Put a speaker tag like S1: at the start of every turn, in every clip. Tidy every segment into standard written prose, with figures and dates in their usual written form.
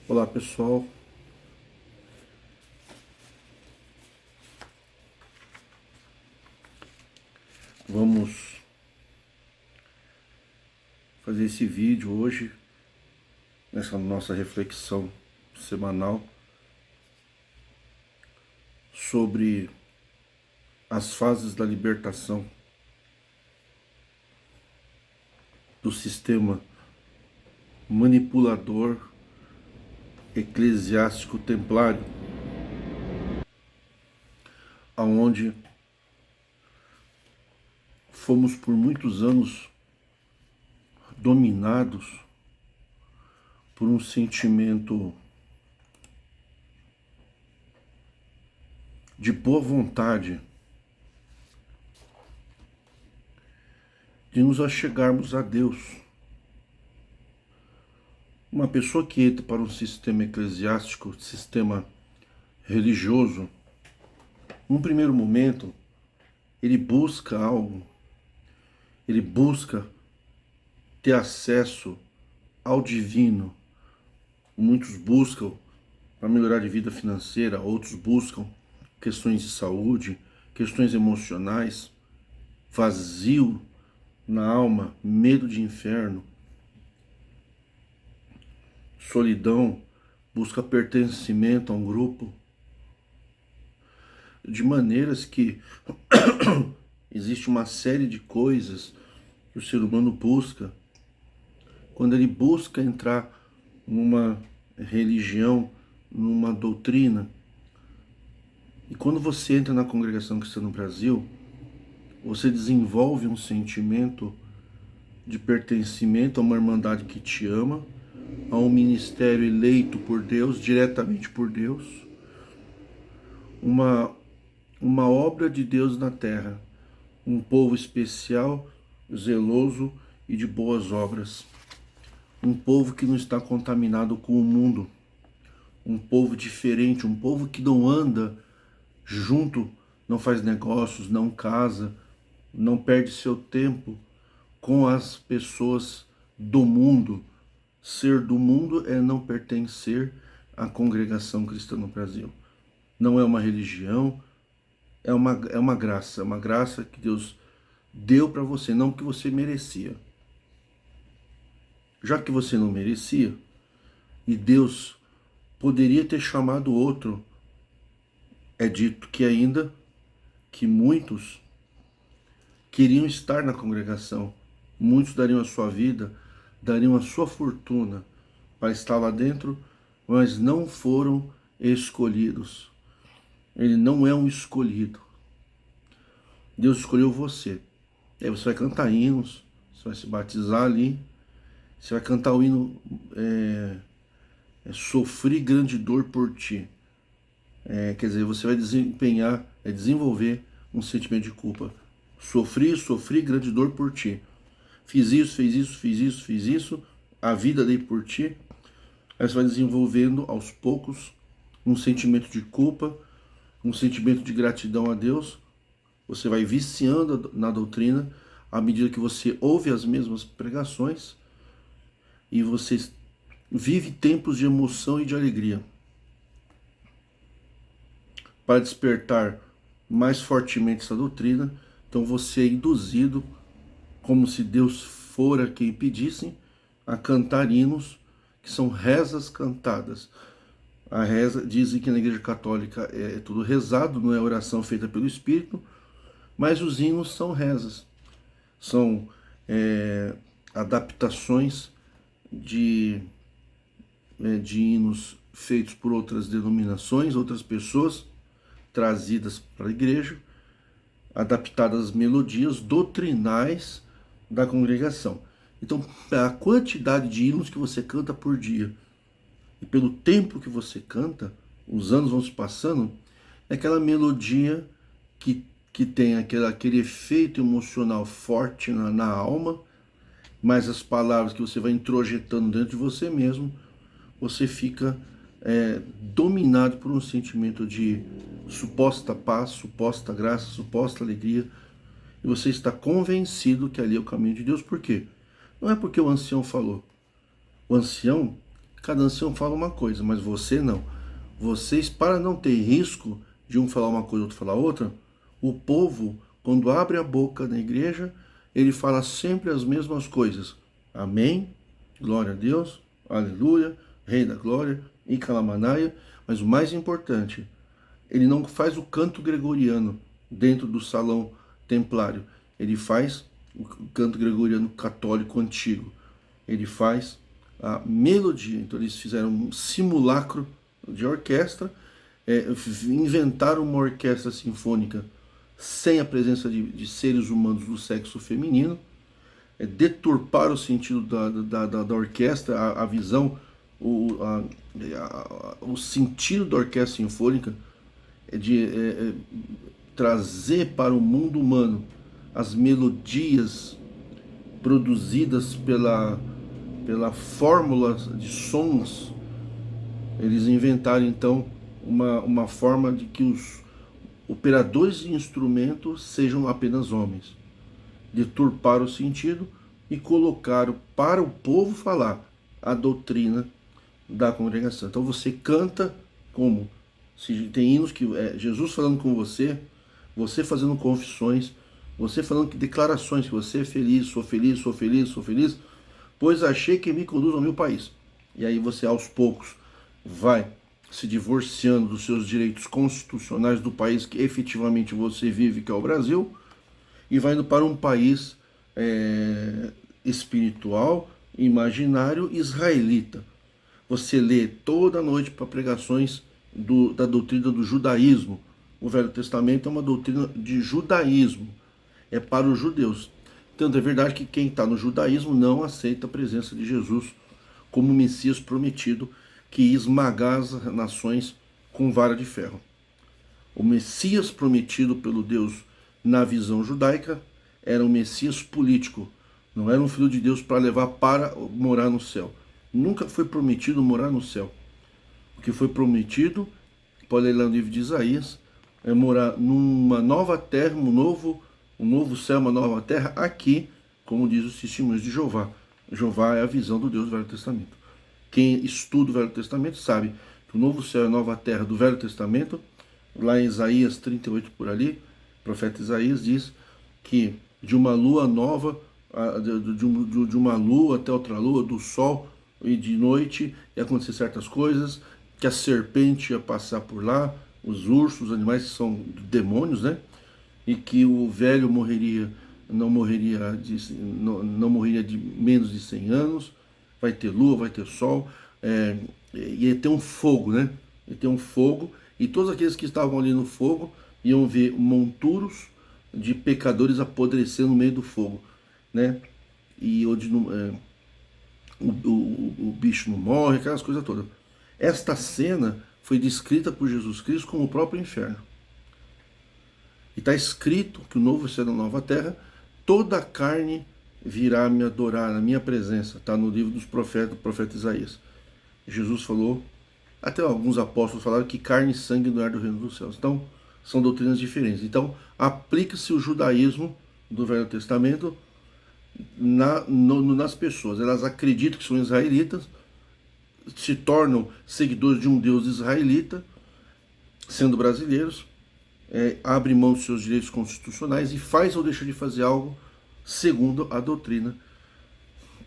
S1: Olá pessoal, vamos fazer esse vídeo hoje, nessa nossa reflexão semanal, sobre as fases da libertação do sistema manipulador eclesiástico templário, aonde fomos por muitos anos dominados por um sentimento de boa vontade de nos achegarmos a Deus. Uma pessoa que entra para um sistema eclesiástico, sistema religioso, num primeiro momento, ele busca algo, ele busca ter acesso ao divino. Muitos buscam para melhorar de vida financeira, outros buscam questões de saúde, questões emocionais, vazio na alma, medo de inferno, solidão, busca pertencimento a um grupo, de maneiras que existe uma série de coisas que o ser humano busca quando ele busca entrar numa religião, numa doutrina. E quando você entra na congregação cristã no Brasil, você desenvolve um sentimento de pertencimento a uma irmandade que te ama, a um ministério eleito por Deus, diretamente por Deus, uma obra de Deus na terra, um povo especial, zeloso e de boas obras, um povo que não está contaminado com o mundo, um povo diferente, um povo que não anda junto, não faz negócios, não casa, não perde seu tempo com as pessoas do mundo. Ser do mundo é não pertencer à congregação cristã no Brasil. Não é uma religião, é uma graça que Deus deu para você, não que você merecia. Já que você não merecia, e Deus poderia ter chamado outro, é dito que ainda que muitos queriam estar na congregação, muitos dariam a sua vida, dariam a sua fortuna para estar lá dentro, mas não foram escolhidos. Ele não é um escolhido. Deus escolheu você. Aí você vai cantar hinos, você vai se batizar ali, você vai cantar o hino Sofri grande dor por ti. Quer dizer, você vai desenvolver um sentimento de culpa. Sofri grande dor por ti. Fiz isso, a vida dei por ti. Aí você vai desenvolvendo aos poucos um sentimento de culpa, um sentimento de gratidão a Deus. Você vai viciando na doutrina à medida que você ouve as mesmas pregações e você vive tempos de emoção e de alegria. Para despertar mais fortemente essa doutrina, então você é induzido, como se Deus fora quem pedisse, a cantar hinos que são rezas cantadas. A reza, dizem que na Igreja Católica é tudo rezado, não é oração feita pelo Espírito, mas os hinos são rezas, são adaptações de hinos feitos por outras denominações, outras pessoas, trazidas para a igreja, adaptadas às melodias doutrinais da congregação. Então, a quantidade de hinos que você canta por dia, e pelo tempo que você canta, os anos vão se passando, é aquela melodia que tem aquele efeito emocional forte na alma, mas as palavras que você vai introjetando dentro de você mesmo, você fica dominado por um sentimento de suposta paz, suposta graça, suposta alegria, e você está convencido que ali é o caminho de Deus. Por quê? Não é porque o ancião falou. O ancião cada ancião fala uma coisa, mas você não. Vocês, para não ter risco de um falar uma coisa, outro falar outra, o povo, quando abre a boca na igreja, ele fala sempre as mesmas coisas. Amém, glória a Deus, aleluia, Rei da glória, e Calamanaia. Mas o mais importante, ele não faz o canto gregoriano dentro do salão templário. Ele faz o canto gregoriano católico antigo. Ele faz a melodia. Então eles fizeram um simulacro de orquestra, inventaram uma orquestra sinfônica sem a presença de seres humanos do sexo feminino, deturparam o sentido da orquestra, a visão, o sentido da orquestra sinfônica de trazer para o mundo humano as melodias produzidas pela fórmula de sons. Eles inventaram então uma forma de que os operadores de instrumentos sejam apenas homens. Deturparam o sentido e colocaram para o povo falar a doutrina da congregação. Então você canta como? Se tem hinos que é Jesus falando com você, você fazendo confissões, você falando que declarações que você é feliz, sou feliz, sou feliz, sou feliz, pois achei que me conduz ao meu país. E aí você aos poucos vai se divorciando dos seus direitos constitucionais do país que efetivamente você vive, que é o Brasil, e vai indo para um país espiritual, imaginário, israelita. Você lê toda noite para pregações da doutrina do judaísmo. O Velho Testamento é uma doutrina de judaísmo, é para os judeus. Tanto é verdade que quem está no judaísmo não aceita a presença de Jesus como Messias prometido, que ia esmagar as nações com vara de ferro. O Messias prometido pelo Deus na visão judaica era um Messias político, não era um filho de Deus para levar para morar no céu. Nunca foi prometido morar no céu. O que foi prometido, pode ler lá no livro de Isaías, é morar numa nova terra, um novo céu, uma nova terra, aqui, como diz os testemunhos de Jeová. Jeová é a visão do Deus do Velho Testamento. Quem estuda o Velho Testamento sabe que o novo céu e a nova terra do Velho Testamento, lá em Isaías 38 por ali, o profeta Isaías diz que de uma lua nova, de uma lua até outra lua, do sol e de noite, ia acontecer certas coisas, que a serpente ia passar por lá, os ursos, os animais que são demônios, né? E que o velho não morreria de menos de 100 anos, vai ter lua, vai ter sol, ia ter um fogo, né? Ia ter um fogo, e todos aqueles que estavam ali no fogo iam ver monturos de pecadores apodrecendo no meio do fogo, né? E onde o bicho não morre, aquelas coisas todas. Esta cena foi descrita por Jesus Cristo como o próprio inferno. E está escrito que o novo céu e a nova terra, toda a carne virá me adorar na minha presença. Está no livro dos profetas, do profeta Isaías. Jesus falou, até alguns apóstolos falaram que carne e sangue não é do reino dos céus. Então, são doutrinas diferentes. Então, aplica-se o judaísmo do Velho Testamento nas pessoas. Elas acreditam que são israelitas, se tornam seguidores de um Deus israelita, sendo brasileiros, abre mão dos seus direitos constitucionais e faz ou deixa de fazer algo segundo a doutrina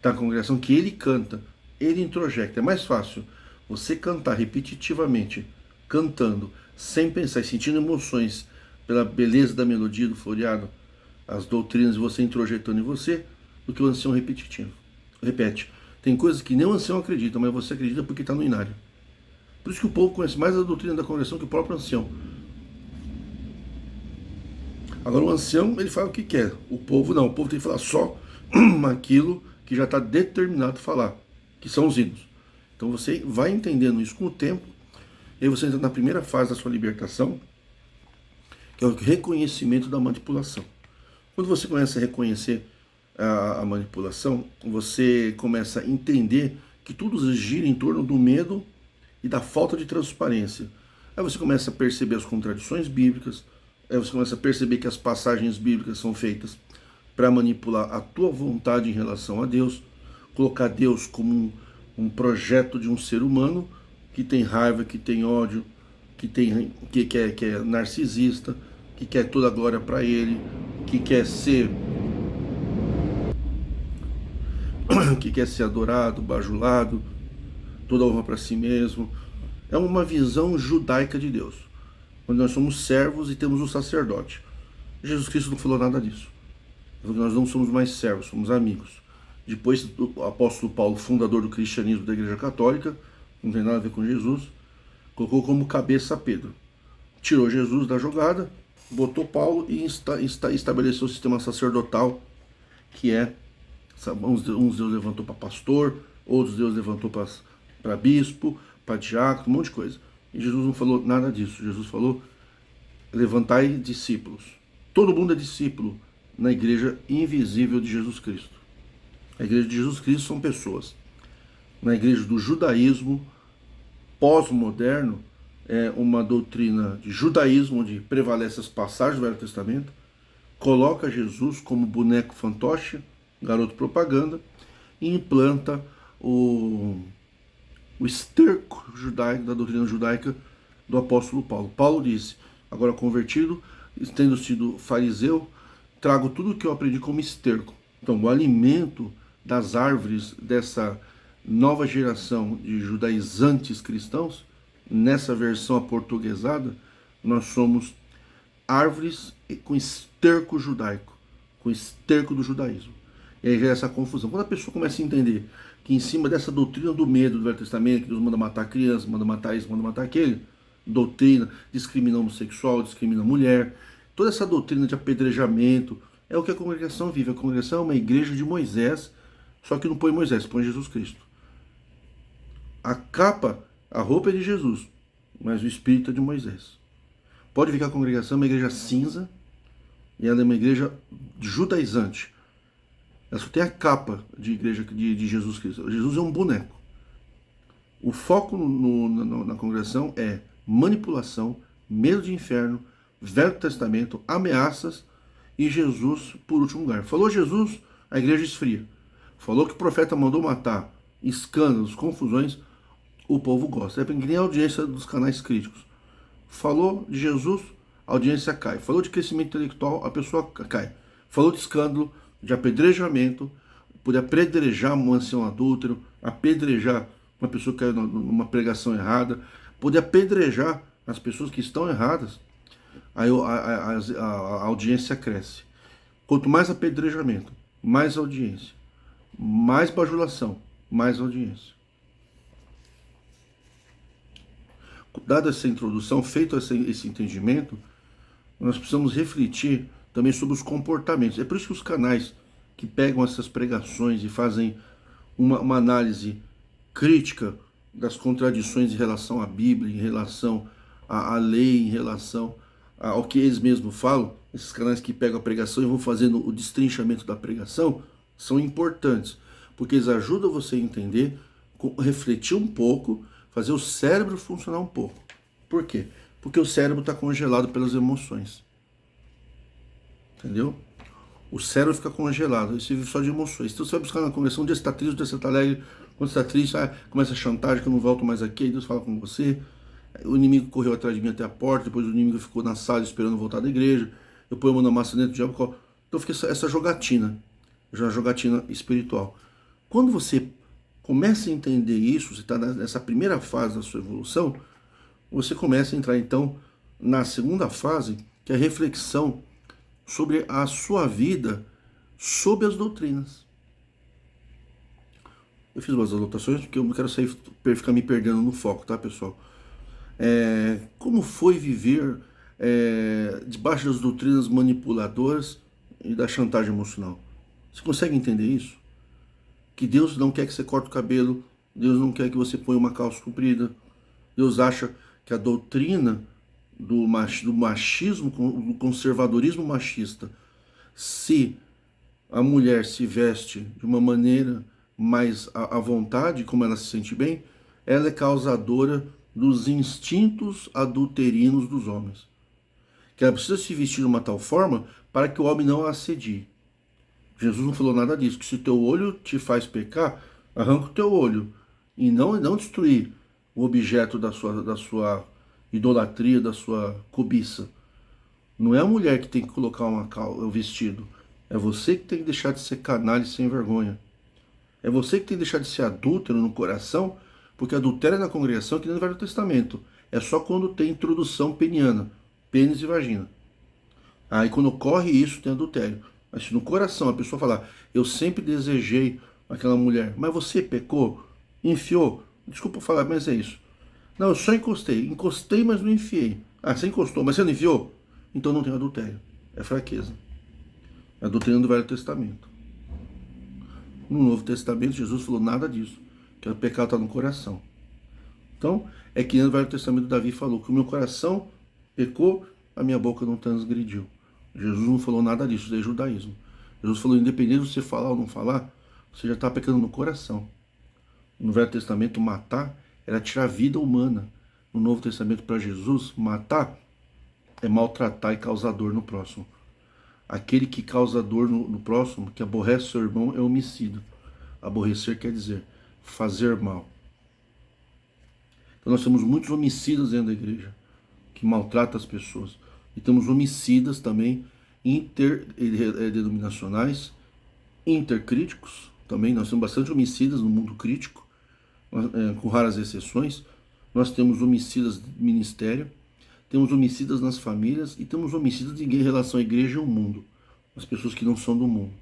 S1: da congregação que ele canta, ele introjecta. É mais fácil você cantar repetitivamente, cantando, sem pensar e sentindo emoções pela beleza da melodia, do floreado, as doutrinas, você introjetando em você, do que o ancião repetitivo. Repete. Tem coisas que nem o ancião acredita, mas você acredita porque está no inário. Por isso que o povo conhece mais a doutrina da congregação que o próprio ancião. Agora o ancião, ele fala o que quer. O povo não. O povo tem que falar só aquilo que já está determinado a falar, que são os hinos. Então você vai entendendo isso com o tempo, e aí você entra na primeira fase da sua libertação, que é o reconhecimento da manipulação. Quando você começa a reconhecer a manipulação, você começa a entender que tudo gira em torno do medo e da falta de transparência. Aí você começa a perceber as contradições bíblicas, aí você começa a perceber que as passagens bíblicas são feitas para manipular a tua vontade em relação a Deus, colocar Deus como um projeto de um ser humano que tem raiva, que tem ódio, que é narcisista, que quer toda a glória para ele, que quer ser que quer ser adorado, bajulado, toda honra para si mesmo. É uma visão judaica de Deus, onde nós somos servos e temos um sacerdote. Jesus Cristo não falou nada disso. Porque nós não somos mais servos, somos amigos. Depois, o apóstolo Paulo, fundador do cristianismo da Igreja Católica, não tem nada a ver com Jesus, colocou como cabeça Pedro. Tirou Jesus da jogada, botou Paulo e estabeleceu o sistema sacerdotal, que é, uns Deus levantou para pastor, outros Deus levantou para bispo, para diácono, um monte de coisa. E Jesus não falou nada disso. Jesus falou: levantai discípulos. Todo mundo é discípulo na igreja invisível de Jesus Cristo. A igreja de Jesus Cristo são pessoas. Na igreja do judaísmo pós-moderno, é uma doutrina de judaísmo onde prevalece as passagens do Velho Testamento, coloca Jesus como boneco fantoche, garoto propaganda, e implanta o esterco judaico, da doutrina judaica do apóstolo Paulo. Paulo disse: agora convertido, tendo sido fariseu, trago tudo o que eu aprendi como esterco. Então, o alimento das árvores dessa nova geração de judaizantes cristãos, nessa versão aportuguesada, nós somos árvores com esterco judaico, com esterco do judaísmo. E aí já é essa confusão. Quando a pessoa começa a entender que em cima dessa doutrina do medo do Velho Testamento, que Deus manda matar criança, manda matar isso, manda matar aquele, doutrina, discrimina homossexual, discrimina mulher, toda essa doutrina de apedrejamento, é o que a congregação vive. A congregação é uma igreja de Moisés, só que não põe Moisés, põe Jesus Cristo. A capa, a roupa é de Jesus, mas o espírito é de Moisés. Pode ver que a congregação é uma igreja cinza, e ela é uma igreja judaizante. Ela só tem a capa de igreja de Jesus Cristo. Jesus é um boneco. O foco na congregação é manipulação, medo de inferno, Velho Testamento, ameaças e Jesus por último lugar. Falou Jesus, a igreja esfria. Falou que o profeta mandou matar, escândalos, confusões, o povo gosta. É que nem a audiência dos canais críticos. Falou de Jesus, a audiência cai. Falou de crescimento intelectual, a pessoa cai. Falou de escândalo, de apedrejamento, poder apedrejar um ancião adúltero, apedrejar uma pessoa que caiu numa pregação errada, poder apedrejar as pessoas que estão erradas, aí a audiência cresce. Quanto mais apedrejamento, mais audiência, mais bajulação, mais audiência. Dada essa introdução, feito esse entendimento, nós precisamos refletir também sobre os comportamentos. É por isso que os canais que pegam essas pregações e fazem uma análise crítica das contradições em relação à Bíblia, em relação à lei, em relação ao que eles mesmos falam, esses canais que pegam a pregação e vão fazendo o destrinchamento da pregação, são importantes, porque eles ajudam você a entender, refletir um pouco, fazer o cérebro funcionar um pouco. Por quê? Porque o cérebro está congelado pelas emoções. Entendeu? O cérebro fica congelado, ele se vive só de emoções. Então você vai buscar na conversão, um dia você está triste, um dia você está alegre, quando você está triste, começa a chantagem, que eu não volto mais aqui, aí Deus fala com você. O inimigo correu atrás de mim até a porta, depois o inimigo ficou na sala esperando voltar da igreja, eu ponho a mão na massa dentro do diabo. Então fica essa jogatina, já jogatina espiritual. Quando você começa a entender isso, você está nessa primeira fase da sua evolução, você começa a entrar então na segunda fase, que é a reflexão sobre a sua vida, sobre as doutrinas. Eu fiz umas anotações porque eu não quero ficar me perdendo no foco, tá, pessoal? Como foi viver debaixo das doutrinas manipuladoras e da chantagem emocional? Você consegue entender isso? Que Deus não quer que você corte o cabelo, Deus não quer que você ponha uma calça comprida, Deus acha que a doutrina do machismo, do conservadorismo machista, se a mulher se veste de uma maneira mais à vontade, como ela se sente bem, ela é causadora dos instintos adulterinos dos homens. Que ela precisa se vestir de uma tal forma para que o homem não a assedie. Jesus não falou nada disso, que se teu olho te faz pecar, arranca o teu olho e não destruir o objeto da sua idolatria, da sua cobiça. Não é a mulher que tem que colocar o vestido. É você que tem que deixar de ser canalha e sem vergonha. É você que tem que deixar de ser adúltero no coração, porque adultério é na congregação que nem no Velho Testamento. É só quando tem introdução peniana, pênis e vagina. Aí quando ocorre isso, tem adultério. Mas se no coração a pessoa falar, eu sempre desejei aquela mulher, mas você pecou, enfiou, desculpa falar, mas é isso. Não, eu só encostei, mas não enfiei. Ah, você encostou, mas você não enfiou? Então não tem adultério, é fraqueza. É a doutrina do Velho Testamento. No Novo Testamento, Jesus falou nada disso, que o pecado está no coração. Então, é que no Velho Testamento Davi falou que o meu coração pecou, a minha boca não transgrediu. Jesus não falou nada disso, isso é judaísmo. Jesus falou, independente de você falar ou não falar, você já está pecando no coração. No Velho Testamento, matar era tirar a vida humana. No Novo Testamento, para Jesus, matar é maltratar e causar dor no próximo. Aquele que causa dor no próximo, que aborrece seu irmão, é homicida. Aborrecer quer dizer fazer mal. Então nós temos muitos homicidas dentro da igreja, que maltratam as pessoas. E temos homicidas também interdenominacionais, intercríticos, também nós temos bastante homicidas no mundo crítico, com raras exceções. Nós temos homicidas de ministério, temos homicidas nas famílias e temos homicidas em relação à igreja e ao mundo, as pessoas que não são do mundo.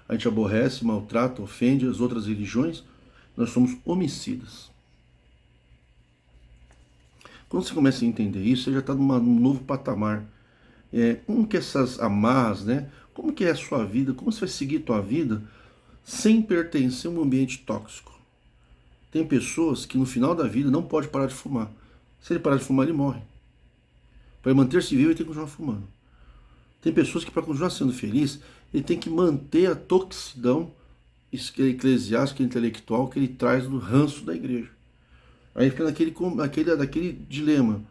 S1: A gente aborrece, maltrata, ofende as outras religiões, nós somos homicidas. Quando você começa a entender isso, você já está num novo patamar. Como que essas amarras, né? Como que é a sua vida? Como você vai seguir a tua vida sem pertencer a um ambiente tóxico? Tem pessoas que no final da vida não pode parar de fumar. Se ele parar de fumar, ele morre. Para manter-se vivo, ele tem que continuar fumando. Tem pessoas que, para continuar sendo feliz, ele tem que manter a toxicidão eclesiástica, intelectual que ele traz do ranço da igreja. Aí fica naquele dilema.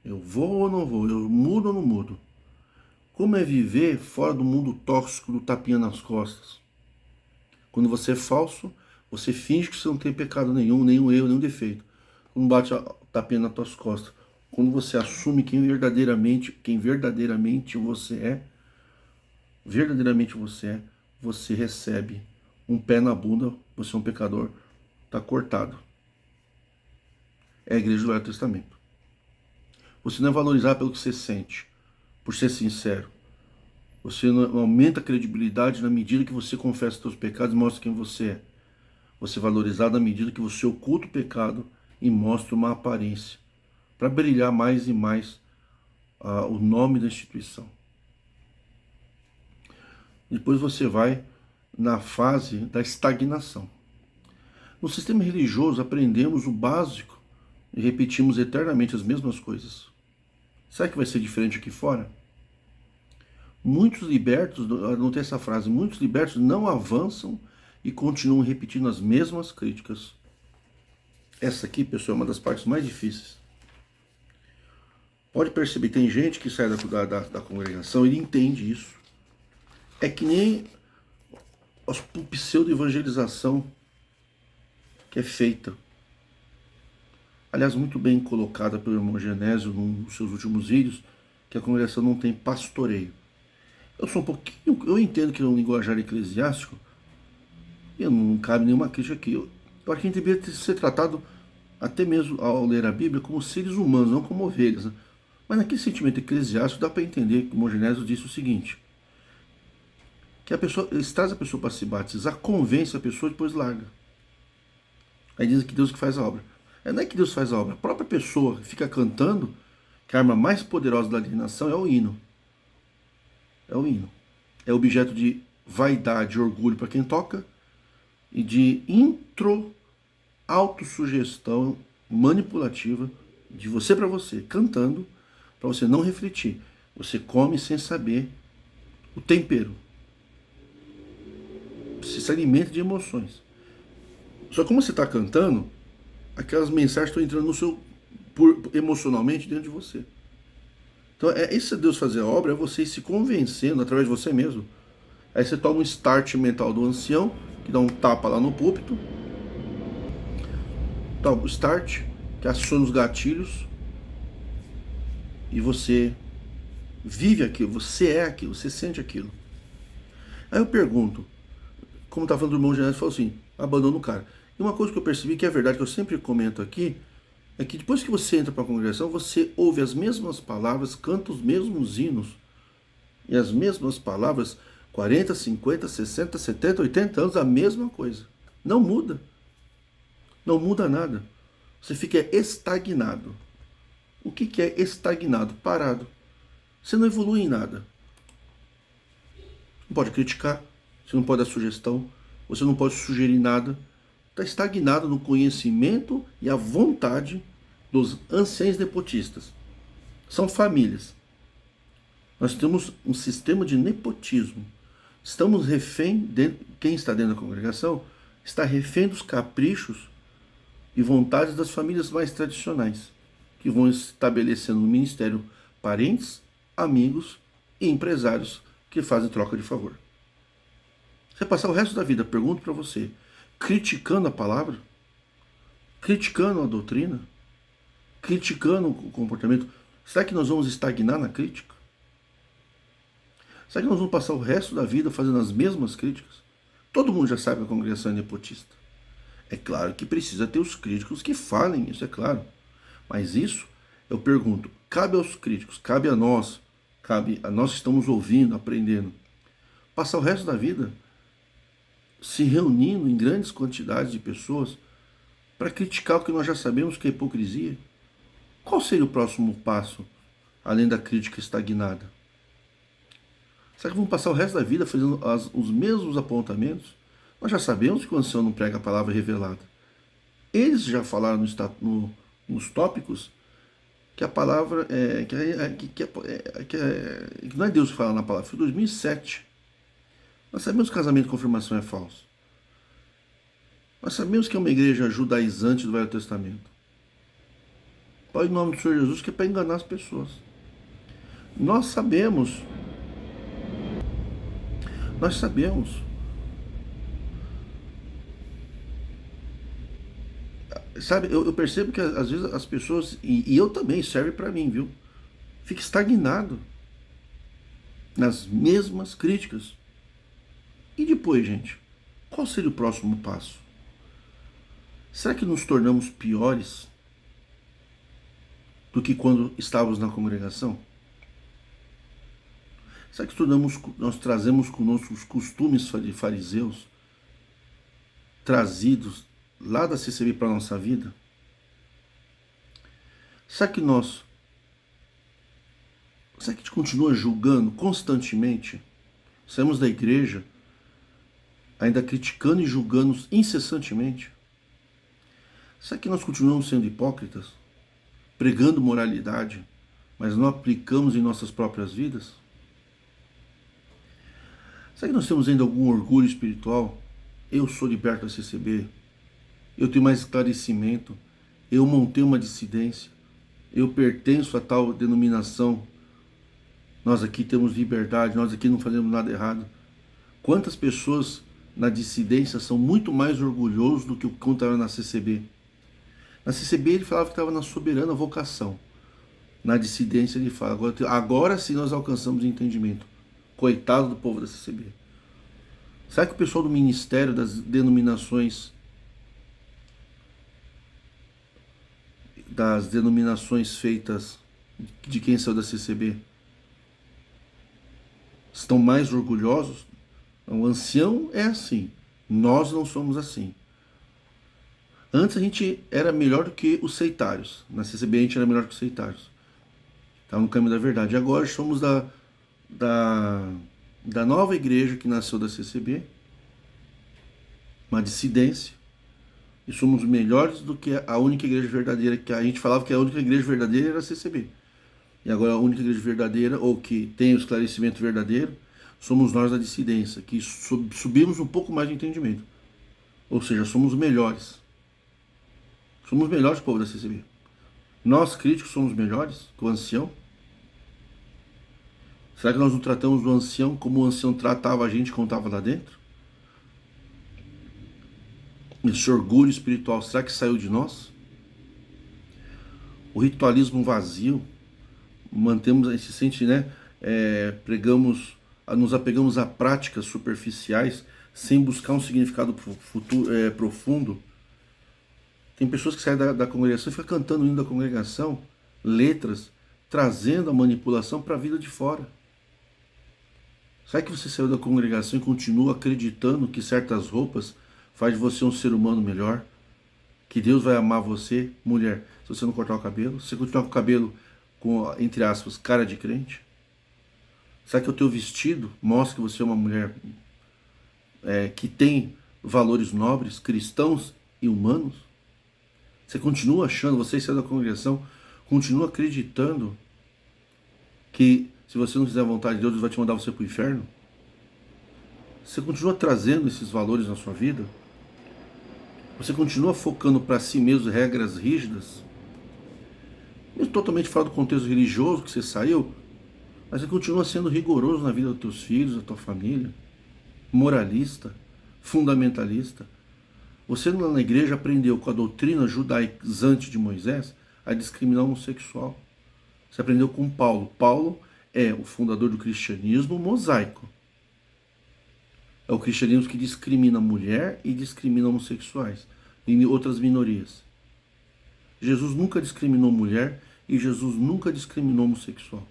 S1: Eu vou ou não vou? Eu mudo ou não mudo? Como é viver fora do mundo tóxico do tapinha nas costas? Quando você é falso, você finge que você não tem pecado nenhum erro, nenhum defeito. Não bate a tapinha nas tuas costas. Quando você assume quem verdadeiramente você é, você recebe um pé na bunda, você é um pecador, está cortado. É a igreja do Velho Testamento. Você não é valorizado pelo que você sente, por ser sincero. Você não aumenta a credibilidade na medida que você confessa os seus pecados e mostra quem você é. Você é valorizado na medida que você oculta o pecado e mostra uma aparência, para brilhar mais e mais o nome da instituição. Depois você vai na fase da estagnação. No sistema religioso aprendemos o básico e repetimos eternamente as mesmas coisas. Será que vai ser diferente aqui fora? Muitos libertos, não tem essa frase, muitos libertos não avançam e continuam repetindo as mesmas críticas. Essa aqui, pessoal, é uma das partes mais difíceis. Pode perceber, tem gente que sai da congregação, ele entende isso. É que nem a pseudo-evangelização que é feita. Aliás, muito bem colocada pelo irmão Genésio nos seus últimos vídeos, que a congregação não tem pastoreio. Eu entendo que é um linguajar eclesiástico, e não cabe nenhuma crítica aqui. Eu acho que a gente deveria ser tratado, até mesmo ao ler a Bíblia, como seres humanos, não como ovelhas, né? Mas naquele sentimento eclesiástico dá para entender que o irmão Genésio disse o seguinte, que eles trazem a pessoa para se batizar, convence a pessoa e depois larga. Aí dizem que Deus que faz a obra. Não é que Deus faz a obra, a própria pessoa fica cantando que a arma mais poderosa da alienação é o hino. É o hino. É objeto de vaidade, orgulho para quem toca e de autossugestão manipulativa de você para você, cantando, para você não refletir. Você come sem saber o tempero. Você se alimenta de emoções. Só que como você está cantando, aquelas mensagens estão entrando emocionalmente dentro de você. Então, esse Deus fazer a obra é você ir se convencendo através de você mesmo. Aí você toma um start mental do ancião, que dá um tapa lá no púlpito, Dá o start, que aciona os gatilhos e você vive aquilo, você é aquilo, você sente aquilo. Aí eu pergunto, como tá falando do irmão Genésio, falou assim, abandona o cara. E uma coisa que eu percebi que é verdade, que eu sempre comento aqui, é que depois que você entra para a congregação, você ouve as mesmas palavras, canta os mesmos hinos, e as mesmas palavras, 40, 50, 60, 70, 80 anos, a mesma coisa. Não muda. Não muda nada. Você fica estagnado. O que é estagnado? Parado. Você não evolui em nada. Não pode criticar, você não pode dar sugestão, você não pode sugerir nada. Está estagnado no conhecimento e a vontade dos anciãos nepotistas. São famílias. Nós temos um sistema de nepotismo. Estamos refém, quem está dentro da congregação, está refém dos caprichos e vontades das famílias mais tradicionais, que vão estabelecendo no ministério parentes, amigos e empresários que fazem troca de favor. Você passar o resto da vida, pergunto para você, criticando a palavra, criticando a doutrina, criticando o comportamento, será que nós vamos estagnar na crítica? Será que nós vamos passar o resto da vida fazendo as mesmas críticas? Todo mundo já sabe que a congregação é nepotista. É claro que precisa ter os críticos que falem, isso é claro. Mas isso, eu pergunto, cabe aos críticos, cabe a nós que estamos ouvindo, aprendendo, passar o resto da vida se reunindo em grandes quantidades de pessoas para criticar o que nós já sabemos que é hipocrisia? Qual seria o próximo passo, além da crítica estagnada? Será que vamos passar o resto da vida fazendo os mesmos apontamentos? Nós já sabemos que o ancião não prega a palavra revelada. Eles já falaram nos tópicos que a palavra que não é Deus que fala na palavra, foi 2007. Nós sabemos que casamento e confirmação é falso. Nós sabemos que é uma igreja judaizante do Velho Testamento. Põe o nome do Senhor Jesus que é para enganar as pessoas. Nós sabemos. Sabe, eu percebo que às vezes as pessoas, e eu também, serve para mim, viu? Fica estagnado nas mesmas críticas. E depois, gente, qual seria o próximo passo? Será que nos tornamos piores do que quando estávamos na congregação? Será que nós trazemos conosco os costumes de fariseus trazidos lá da CCB para a nossa vida? Será que a gente continua julgando constantemente? Saímos da igreja ainda criticando e julgando incessantemente? Será que nós continuamos sendo hipócritas, pregando moralidade, mas não aplicamos em nossas próprias vidas? Será que nós temos ainda algum orgulho espiritual? Eu sou de perto da CCB, eu tenho mais esclarecimento, eu montei uma dissidência, eu pertenço a tal denominação, nós aqui temos liberdade, nós aqui não fazemos nada errado. Quantas pessoas na dissidência são muito mais orgulhosos do que o quanto era na CCB? Na CCB ele falava que estava na soberana vocação. Na dissidência ele fala, agora sim nós alcançamos entendimento. Coitado do povo da CCB. Será que o pessoal do ministério, das denominações feitas de quem saiu da CCB estão mais orgulhosos? O ancião é assim, nós não somos assim. Antes a gente era melhor do que os seitários. Na CCB a gente era melhor que os seitários. Estava no caminho da verdade. Agora somos da nova igreja que nasceu da CCB, uma dissidência, e somos melhores do que a única igreja verdadeira, que a gente falava que a única igreja verdadeira era a CCB. E agora a única igreja verdadeira, ou que tem o esclarecimento verdadeiro, somos nós da dissidência, que subimos um pouco mais de entendimento. Ou seja, somos melhores. Somos melhores que o povo da CCB. Nós, críticos, somos melhores que o ancião? Será que nós não tratamos o ancião como o ancião tratava a gente quando estava lá dentro? Esse orgulho espiritual, será que saiu de nós? O ritualismo vazio, mantemos, a gente se sente, né? Pregamos, nos apegamos a práticas superficiais sem buscar um significado profundo. Tem pessoas que saem da congregação e ficam cantando o hino da congregação, letras, trazendo a manipulação para a vida de fora. Será que você saiu da congregação e continua acreditando que certas roupas faz de você um ser humano melhor? Que Deus vai amar você, mulher, se você não cortar o cabelo? Se você continuar com o cabelo com, entre aspas, cara de crente? Será que o teu vestido mostra que você é uma mulher que tem valores nobres, cristãos e humanos? Você continua achando, você saiu da congregação, continua acreditando que se você não fizer a vontade de Deus, Deus vai te mandar você para o inferno? Você continua trazendo esses valores na sua vida? Você continua focando para si mesmo regras rígidas? Mesmo totalmente fora do contexto religioso que você saiu, mas você continua sendo rigoroso na vida dos teus filhos, da tua família, moralista, fundamentalista. Você lá na igreja aprendeu com a doutrina judaizante de Moisés a discriminar o homossexual. Você aprendeu com Paulo. Paulo é o fundador do cristianismo mosaico. É o cristianismo que discrimina a mulher e discrimina homossexuais e outras minorias. Jesus nunca discriminou mulher e Jesus nunca discriminou homossexual.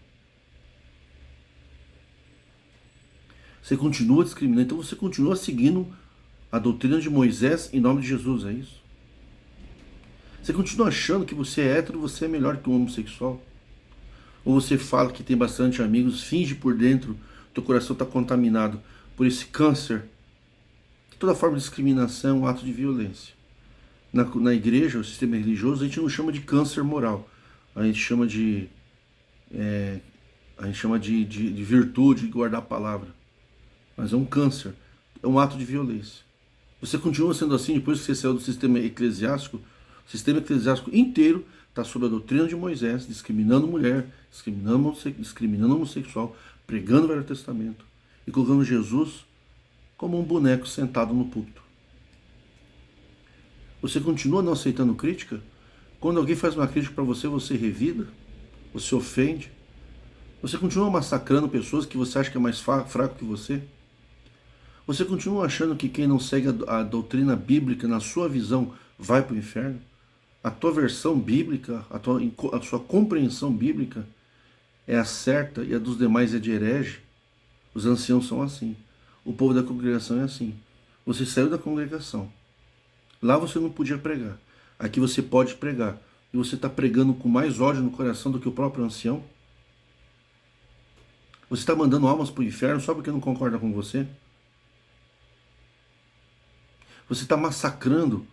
S1: Você continua discriminando, então você continua seguindo a doutrina de Moisés em nome de Jesus, é isso? Você continua achando que você é hétero, você é melhor que um homossexual? Ou você fala que tem bastante amigos, finge por dentro, teu coração está contaminado por esse câncer? Toda forma de discriminação é um ato de violência. Na igreja, o sistema religioso, a gente não chama de câncer moral. A gente chama de virtude, de guardar a palavra. Mas é um câncer, é um ato de violência. Você continua sendo assim depois que você saiu do sistema eclesiástico. O sistema eclesiástico inteiro está sob a doutrina de Moisés, discriminando mulher, discriminando homossexual, pregando o Velho Testamento e colocando Jesus como um boneco sentado no púlpito. Você continua não aceitando crítica? Quando alguém faz uma crítica para você, você revida? Você ofende? Você continua massacrando pessoas que você acha que é mais fraco que você? Você continua achando que quem não segue a doutrina bíblica, na sua visão, vai para o inferno? A tua versão bíblica, a sua compreensão bíblica é a certa e a dos demais é de herege? Os anciãos são assim. O povo da congregação é assim. Você saiu da congregação. Lá você não podia pregar. Aqui você pode pregar. E você está pregando com mais ódio no coração do que o próprio ancião? Você está mandando almas para o inferno só porque não concorda com você? Você está massacrando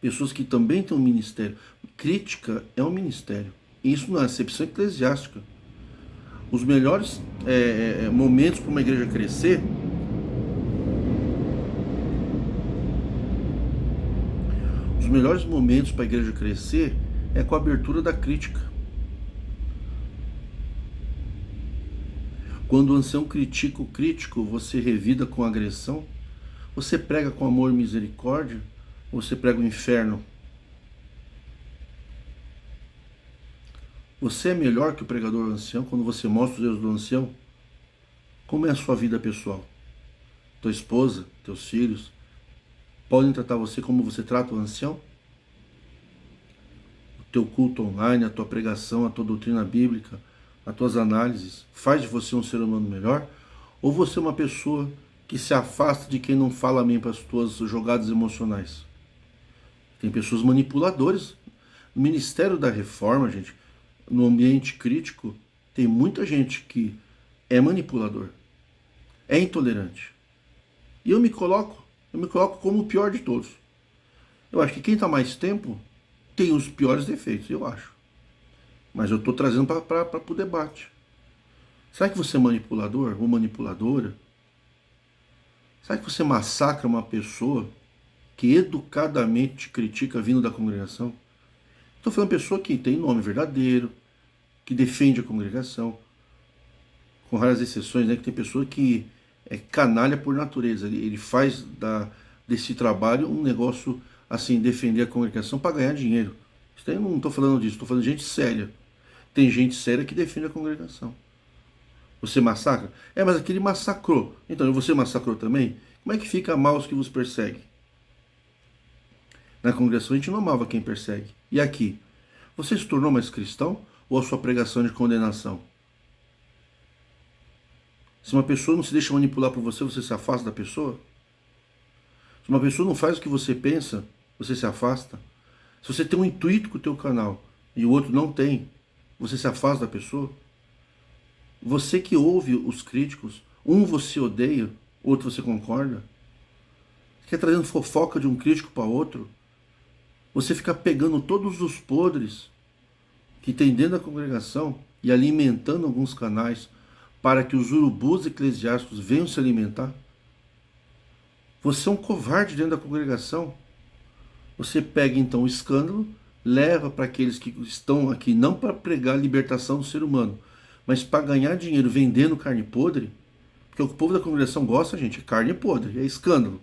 S1: pessoas que também têm um ministério. Crítica é um ministério. E isso na acepção eclesiástica. Os melhores momentos para uma igreja crescer é com a abertura da crítica. Quando o ancião critica o crítico, você revida com agressão? Você prega com amor e misericórdia? Ou você prega o inferno? Você é melhor que o pregador ancião quando você mostra os erros do ancião? Como é a sua vida pessoal? Tua esposa, teus filhos, podem tratar você como você trata o ancião? O teu culto online, a tua pregação, a tua doutrina bíblica, as tuas análises, faz de você um ser humano melhor? Ou você é uma pessoa que se afasta de quem não fala amém para as tuas jogadas emocionais? Tem pessoas manipuladoras. No Ministério da Reforma, gente, no ambiente crítico, tem muita gente que é manipulador, é intolerante. E eu me coloco como o pior de todos. Eu acho que quem está mais tempo tem os piores defeitos, eu acho. Mas eu estou trazendo para o debate. Será que você é manipulador ou manipuladora? Será que você massacra uma pessoa que educadamente te critica vindo da congregação? Estou falando de pessoa que tem nome verdadeiro, que defende a congregação, com raras exceções, né? Que tem pessoa que é canalha por natureza. Ele faz desse trabalho um negócio assim, defender a congregação para ganhar dinheiro. Eu não estou falando disso, estou falando de gente séria. Tem gente séria que defende a congregação. Você massacra? É, mas aquele massacrou. Então, você massacrou também? Como é que fica mal os que vos perseguem? Na congregação a gente não amava quem persegue. E aqui? Você se tornou mais cristão ou a sua pregação é de condenação? Se uma pessoa não se deixa manipular por você, você se afasta da pessoa? Se uma pessoa não faz o que você pensa, você se afasta? Se você tem um intuito com o teu canal e o outro não tem, você se afasta da pessoa? Você que ouve os críticos, um você odeia, outro você concorda? Você quer trazendo fofoca de um crítico para outro? Você fica pegando todos os podres que tem dentro da congregação e alimentando alguns canais para que os urubus eclesiásticos venham se alimentar? Você é um covarde dentro da congregação. Você pega então o escândalo, leva para aqueles que estão aqui não para pregar a libertação do ser humano, mas para ganhar dinheiro vendendo carne podre, porque o que o povo da congregação gosta, gente, é carne podre, é escândalo.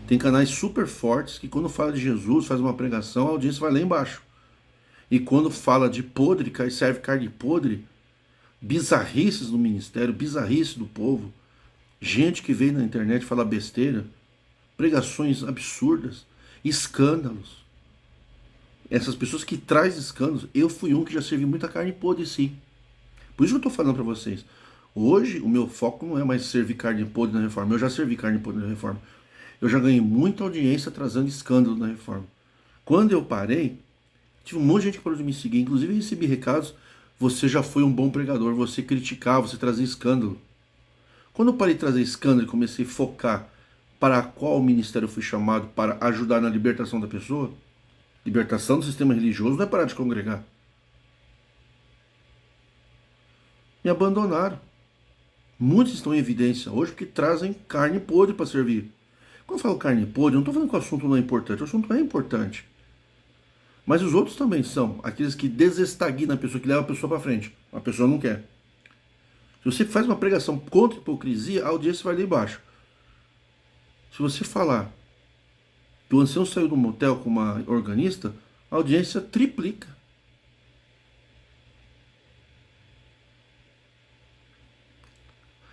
S1: Tem canais super fortes que quando fala de Jesus, faz uma pregação, a audiência vai lá embaixo. E quando fala de podre, serve carne podre, bizarrices no ministério, bizarrices do povo, gente que veio na internet falar besteira, pregações absurdas, escândalos. Essas pessoas que trazem escândalos, eu fui um que já servi muita carne podre, sim. Por isso que eu estou falando para vocês. Hoje, o meu foco não é mais servir carne podre na Reforma. Eu já servi carne podre na Reforma. Eu já ganhei muita audiência trazendo escândalo na Reforma. Quando eu parei, tive um monte de gente que parou de me seguir. Inclusive, recebi recados. Você já foi um bom pregador. Você criticava, você trazia escândalo. Quando eu parei de trazer escândalo e comecei a focar para qual ministério eu fui chamado para ajudar na libertação da pessoa, libertação do sistema religioso não é parar de congregar. Me abandonaram. Muitos estão em evidência hoje porque trazem carne podre para servir. Quando eu falo carne podre, eu não estou falando que o assunto não é importante. O assunto é importante. Mas os outros também são aqueles que desestagnam a pessoa, que levam a pessoa para frente. A pessoa não quer. Se você faz uma pregação contra a hipocrisia, a audiência vai lá embaixo. Se você falar que o ancião saiu do motel com uma organista, a audiência triplica.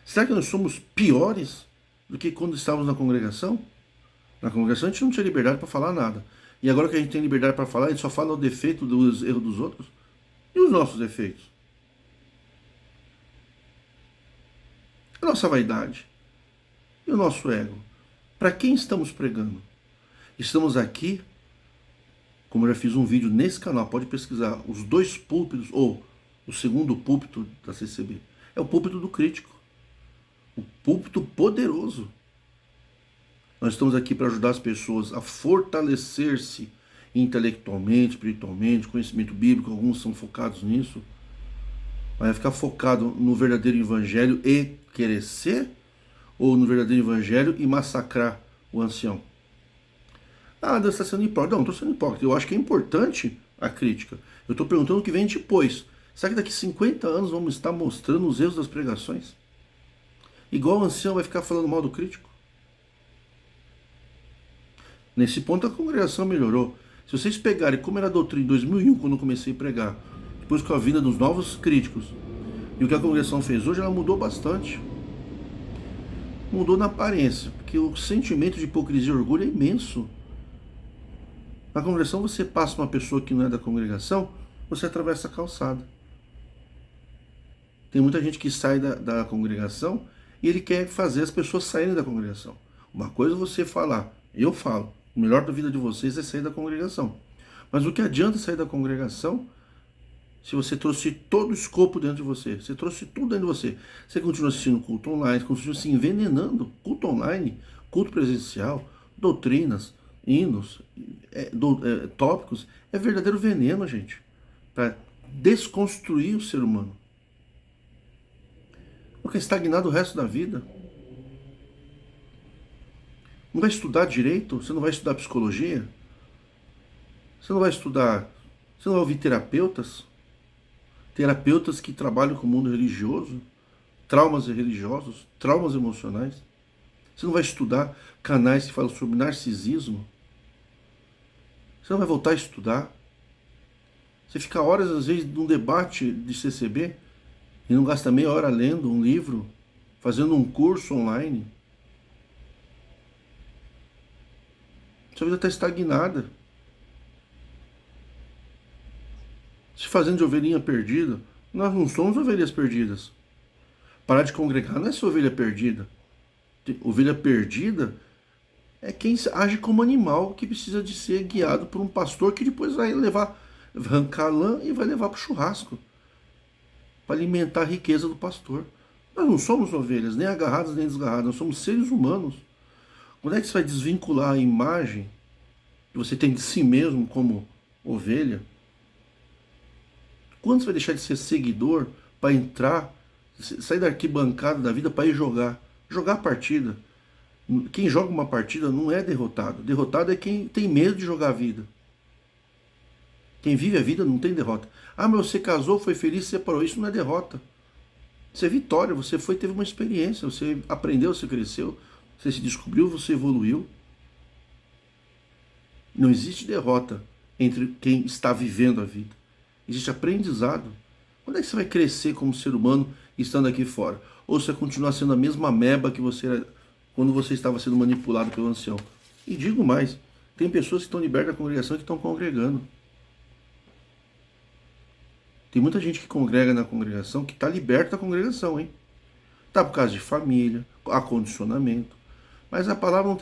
S1: Será que nós somos piores do que quando estávamos na congregação? Na congregação a gente não tinha liberdade para falar nada. E agora que a gente tem liberdade para falar, a gente só fala o defeito dos erros dos outros. E os nossos defeitos? A nossa vaidade? E o nosso ego? Para quem estamos pregando? Estamos aqui, como eu já fiz um vídeo nesse canal, pode pesquisar, os dois púlpitos, ou o segundo púlpito da CCB. É o púlpito do crítico. O púlpito poderoso. Nós estamos aqui para ajudar as pessoas a fortalecer-se intelectualmente, espiritualmente, conhecimento bíblico, alguns são focados nisso. Vai ficar focado no verdadeiro evangelho e crescer? Ou no verdadeiro evangelho e massacrar o ancião? Ah, Deus está sendo hipócrita. Não, não estou sendo hipócrita. Eu acho que é importante a crítica. Eu estou perguntando o que vem depois. Será que daqui 50 anos vamos estar mostrando os erros das pregações? Igual o ancião vai ficar falando mal do crítico? Nesse ponto a congregação melhorou. Se vocês pegarem como era a doutrina em 2001, quando eu comecei a pregar, depois com a vinda dos novos críticos, e o que a congregação fez hoje, ela mudou bastante. Mudou na aparência, porque o sentimento de hipocrisia e orgulho é imenso. Na congregação você passa uma pessoa que não é da congregação, você atravessa a calçada. Tem muita gente que sai da congregação e ele quer fazer as pessoas saírem da congregação. Uma coisa é você falar, eu falo, o melhor da vida de vocês é sair da congregação. Mas o que adianta sair da congregação se você trouxe todo o escopo dentro de você? Você trouxe tudo dentro de você. Você continua assistindo culto online, continua se envenenando. Culto online, culto presencial, doutrinas, hinos, tópicos. É verdadeiro veneno, gente. Para desconstruir o ser humano. Fica estagnado o resto da vida. Não vai estudar direito? Você não vai estudar psicologia? Você não vai estudar... Você não vai ouvir terapeutas? Terapeutas que trabalham com o mundo religioso? Traumas religiosos? Traumas emocionais? Você não vai estudar canais que falam sobre narcisismo? Você não vai voltar a estudar? Você fica horas, às vezes, num debate de CCB e não gasta meia hora lendo um livro, fazendo um curso online. Sua vida está estagnada. Se fazendo de ovelhinha perdida. Nós não somos ovelhas perdidas. Parar de congregar não é ser ovelha perdida. Ovelha perdida é quem age como animal que precisa de ser guiado por um pastor que depois vai levar, arrancar lã e vai levar para o churrasco, para alimentar a riqueza do pastor. Nós não somos ovelhas, nem agarradas nem desgarradas, nós somos seres humanos. Quando é que você vai desvincular a imagem que você tem de si mesmo como ovelha? Quando você vai deixar de ser seguidor para entrar, sair da arquibancada da vida para ir jogar? Jogar a partida. Quem joga uma partida não é derrotado. Derrotado é quem tem medo de jogar a vida. Quem vive a vida não tem derrota. Ah, mas você casou, foi feliz, separou. Isso não é derrota. Isso é vitória. Você teve uma experiência, você aprendeu, você cresceu, você se descobriu, você evoluiu. Não existe derrota entre quem está vivendo a vida. Existe aprendizado. Quando é que você vai crescer como ser humano estando aqui fora? Ou você vai continuar sendo a mesma ameba que você era quando você estava sendo manipulado pelo ancião? E digo mais, tem pessoas que estão libertas da congregação e que estão congregando. Tem muita gente que congrega na congregação que está liberta da congregação, hein? Está por causa de família, acondicionamento. Mas a palavra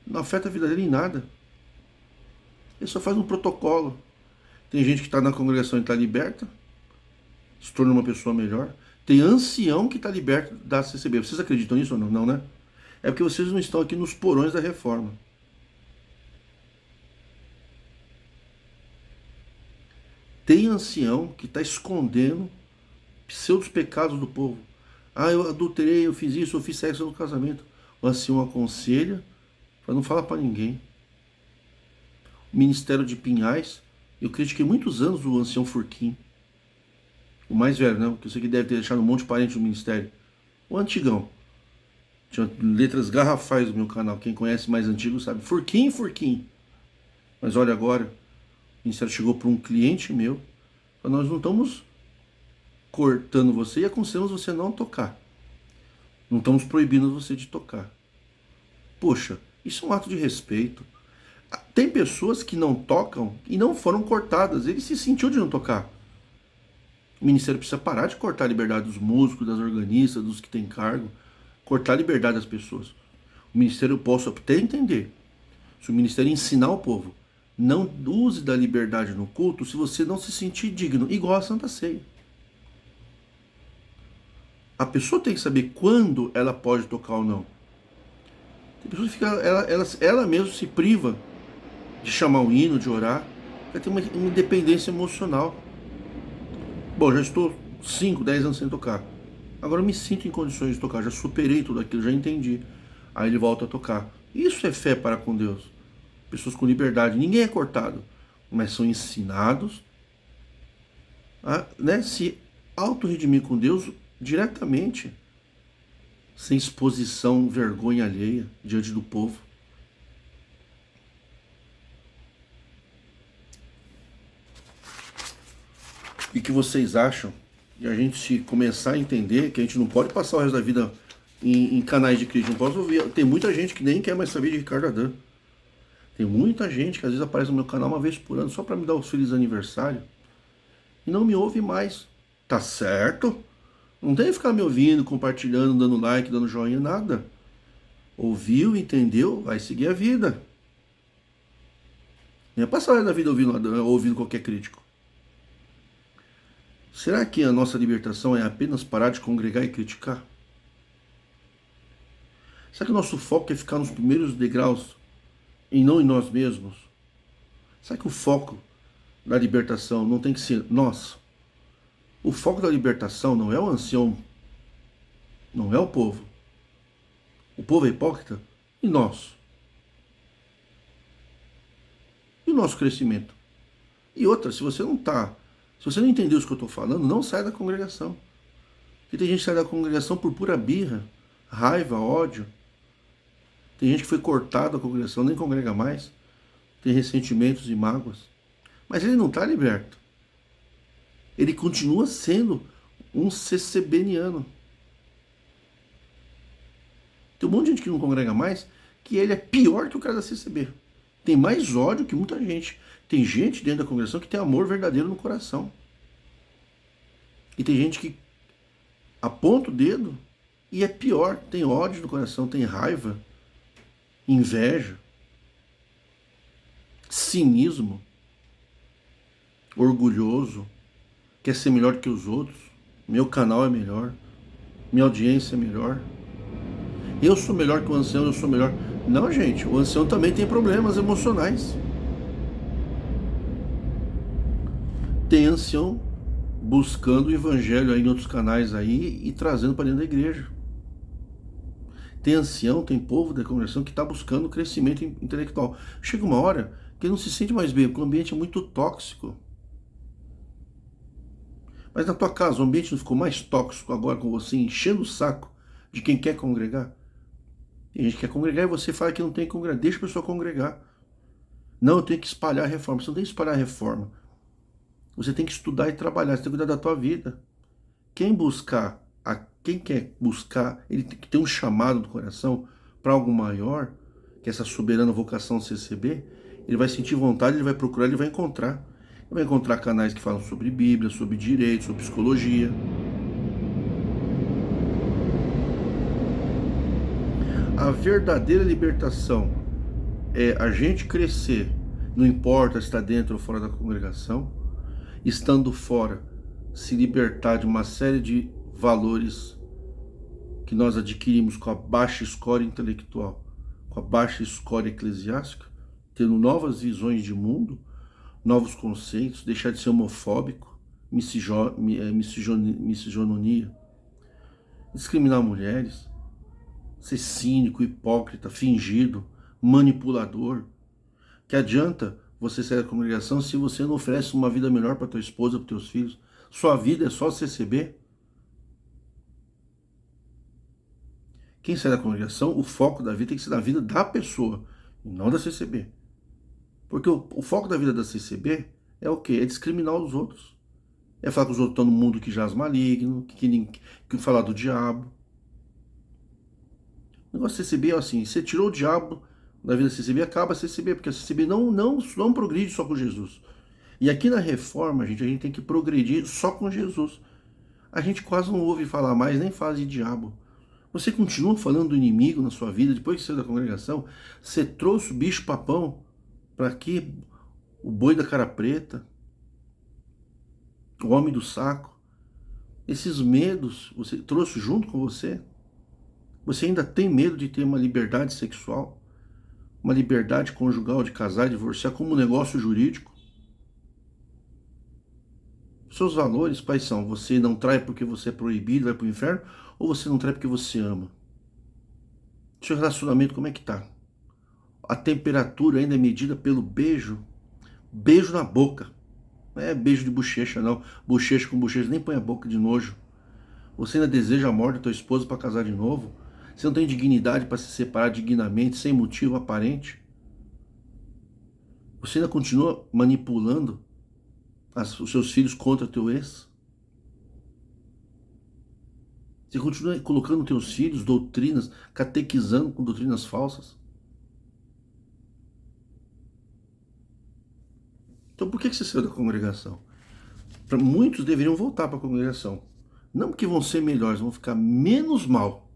S1: não afeta a vida dele em nada. Ele só faz um protocolo. Tem gente que está na congregação e está liberta, se torna uma pessoa melhor. Tem ancião que está liberto da CCB. Vocês acreditam nisso ou não? Não, né? É porque vocês não estão aqui nos porões da reforma. Tem ancião que está escondendo pseudos pecados do povo. Ah, eu adulterei, eu fiz isso, eu fiz sexo no casamento. O ancião aconselha para não falar para ninguém. O Ministério de Pinhais, eu critiquei muitos anos o ancião Furquim. O mais velho, né? Que eu sei que deve ter deixado um monte de parente no ministério. O antigão. Tinha letras garrafais no meu canal. Quem conhece mais antigo sabe. Furquim, Furquim. Mas olha agora, o ministério chegou para um cliente meu. Falou, nós não estamos cortando você e aconselhamos você a não tocar. Não estamos proibindo você de tocar. Poxa, isso é um ato de respeito. Tem pessoas que não tocam e não foram cortadas. Ele se sentiu de não tocar. O ministério precisa parar de cortar a liberdade dos músicos, das organistas, dos que têm cargo. Cortar a liberdade das pessoas. O ministério possa até entender. Se o ministério ensinar o povo, não use da liberdade no culto se você não se sentir digno, igual a Santa Ceia. A pessoa tem que saber quando ela pode tocar ou não. Tem pessoas que ela mesma se priva de chamar o hino, de orar. Ela tem uma independência emocional. Bom, já estou 5, 10 anos sem tocar. Agora eu me sinto em condições de tocar. Já superei tudo aquilo, já entendi. Aí ele volta a tocar. Isso é fé para com Deus. Pessoas com liberdade. Ninguém é cortado. Mas são ensinados a, né, se auto-redimir com Deus diretamente. Sem exposição, vergonha alheia diante do povo. E que vocês acham de a gente começar a entender que a gente não pode passar o resto da vida em canais de crítica? Não posso ouvir. Tem muita gente que nem quer mais saber de Ricardo Adan. Tem muita gente que às vezes aparece no meu canal uma vez por ano só para me dar os felizes aniversário e não me ouve mais. Tá certo? Não tem que ficar me ouvindo, compartilhando, dando like, dando joinha, nada. Ouviu, entendeu? Vai seguir a vida. Nem é passar o resto da vida ouvindo qualquer crítico. Será que a nossa libertação é apenas parar de congregar e criticar? Será que o nosso foco é ficar nos primeiros degraus e não em nós mesmos? Será que o foco da libertação não tem que ser nós? O foco da libertação não é o ancião, não é o povo. O povo é hipócrita e nós. E o nosso crescimento? E outra, se você não entendeu isso que eu estou falando, não sai da congregação. Porque tem gente que sai da congregação por pura birra, raiva, ódio. Tem gente que foi cortado da congregação, nem congrega mais, tem ressentimentos e mágoas. Mas ele não está liberto. Ele continua sendo um CCBniano. Tem um monte de gente que não congrega mais, que ele é pior que o cara da CCB. Tem mais ódio que muita gente. Tem gente dentro da congregação que tem amor verdadeiro no coração. E tem gente que aponta o dedo e é pior. Tem ódio no coração, tem raiva, inveja, cinismo, orgulhoso, quer ser melhor que os outros. Meu canal é melhor, minha audiência é melhor. Eu sou melhor que o ancião, eu sou melhor. Não, gente, o ancião também tem problemas emocionais. Tem ancião buscando o evangelho aí em outros canais aí e trazendo para dentro da igreja. Tem ancião, tem povo da congregação que está buscando crescimento intelectual. Chega uma hora que ele não se sente mais bem, porque o ambiente é muito tóxico. Mas na tua casa, o ambiente não ficou mais tóxico agora com você enchendo o saco de quem quer congregar? Tem gente que quer congregar e você fala que não tem que congregar. Deixa a pessoa congregar. Não, eu tenho que espalhar a reforma. Você não tem que espalhar a reforma. Você tem que estudar e trabalhar. Você tem que cuidar da tua vida. Quem quer buscar, ele tem que ter um chamado do coração para algo maior, que é essa soberana vocação CCB, ele vai sentir vontade, ele vai procurar, ele vai encontrar. Ele vai encontrar canais que falam sobre Bíblia, sobre direito, sobre psicologia. A verdadeira libertação é a gente crescer, não importa se está dentro ou fora da congregação, estando fora, se libertar de uma série de valores que nós adquirimos com a baixa escória intelectual, com a baixa escória eclesiástica, tendo novas visões de mundo, novos conceitos, deixar de ser homofóbico, miscigenomia, discriminar mulheres, ser cínico, hipócrita, fingido, manipulador. Que adianta você sair da congregação se você não oferece uma vida melhor para tua esposa, para teus filhos? Sua vida é só CCB? Quem sai da congregação, o foco da vida tem que ser na vida da pessoa, e não da CCB. Porque o foco da vida da CCB é o quê? É discriminar os outros. É falar que os outros estão no mundo que jaz maligno, que falar do diabo. O negócio da CCB é assim, você tirou o diabo da vida da CCB, acaba a CCB, porque a CCB não progride só com Jesus. E aqui na reforma, gente, a gente tem que progredir só com Jesus. A gente quase não ouve falar mais, nem fala de diabo. Você continua falando do inimigo na sua vida, depois que saiu da congregação, você trouxe o bicho papão para aqui, o boi da cara preta, o homem do saco. Esses medos você trouxe junto com você? Você ainda tem medo de ter uma liberdade sexual? Uma liberdade conjugal de casar e divorciar como um negócio jurídico? Seus valores, quais são? Você não trai porque você é proibido, vai para o inferno? Ou você não trai porque você ama? Seu relacionamento, como é que tá? A temperatura ainda é medida pelo beijo? Beijo na boca. Não é beijo de bochecha, não. Bochecha com bochecha, nem põe a boca de nojo. Você ainda deseja a morte da tua esposa para casar de novo? Você não tem dignidade para se separar dignamente, sem motivo aparente? Você ainda continua manipulando os seus filhos contra teu ex? Você continua colocando teus filhos doutrinas, catequizando com doutrinas falsas? Então por que você saiu da congregação? Muitos deveriam voltar para a congregação. Não porque vão ser melhores, vão ficar menos mal.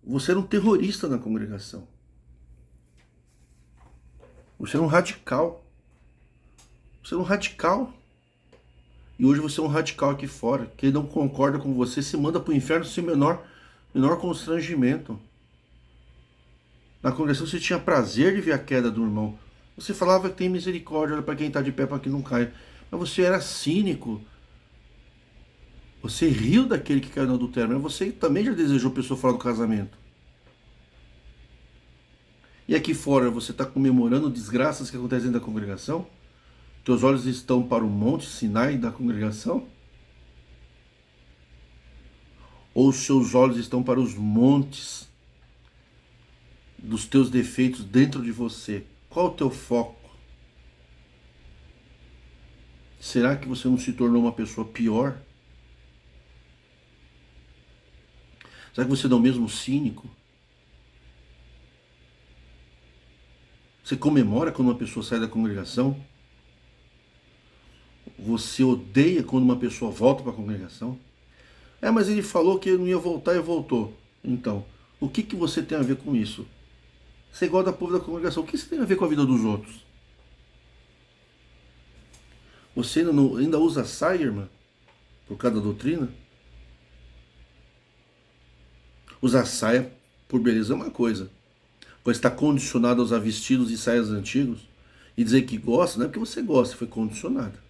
S1: Você era um terrorista na congregação. Você era um radical. Você era um radical. E hoje você é um radical aqui fora. Quem não concorda com você se manda para o inferno sem menor constrangimento. Na congregação você tinha prazer de ver a queda do irmão. Você falava que tem misericórdia para quem está de pé, para que não caia. Mas você era cínico. Você riu daquele que caiu no adultério, mas você também já desejou pessoa fora do casamento. E aqui fora você está comemorando desgraças que acontecem dentro da congregação? Teus olhos estão para o monte Sinai da congregação? Ou os seus olhos estão para os montes dos teus defeitos dentro de você? Qual o teu foco? Será que você não se tornou uma pessoa pior? Será que você não é o mesmo cínico? Você comemora quando uma pessoa sai da congregação? Você odeia quando uma pessoa volta para a congregação? Mas ele falou que não ia voltar e voltou. Então, o que você tem a ver com isso? Você é igual da povo da congregação. O que você tem a ver com a vida dos outros? Você ainda usa saia, irmã? Por causa da doutrina? Usar saia por beleza é uma coisa. Agora, estar condicionado a usar vestidos e saias antigos e dizer que gosta, não é porque você gosta, foi condicionado.